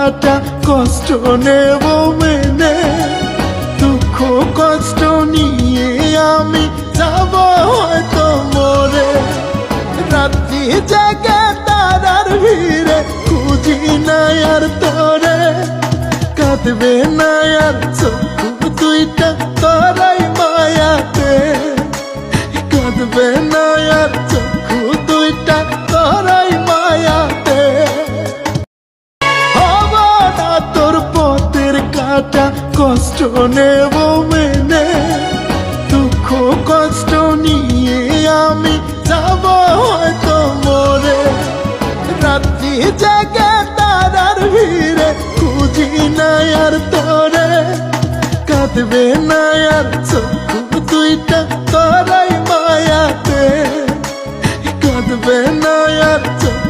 কাটা কষ্ট নেব মেনে, দুঃখ কষ্ট নিয়ে আমি যাব হয়তো মরে। রাত্রি জাগে তারার ভিড়ে খুঁজি না আর তোরে, কাঁদবে না আর চক্ষু দুইটা তোরাই মায়াতে, কাঁদবে না আর চক্ষু দুইটা তোরাই মায়াতে। হব না তোর পথের কাটা কষ্ট নেব মেনে, দুঃখ কষ্ট নিয়ে আমি যাব হয়তো মরে। রাত্রি জাগে তারার ভিড়ে খুঁজি না আর তোরে, কাঁদবে না আর চক্ষু দুইটা তোরাই মায়াতে, কাঁদবে না আর চক্ষু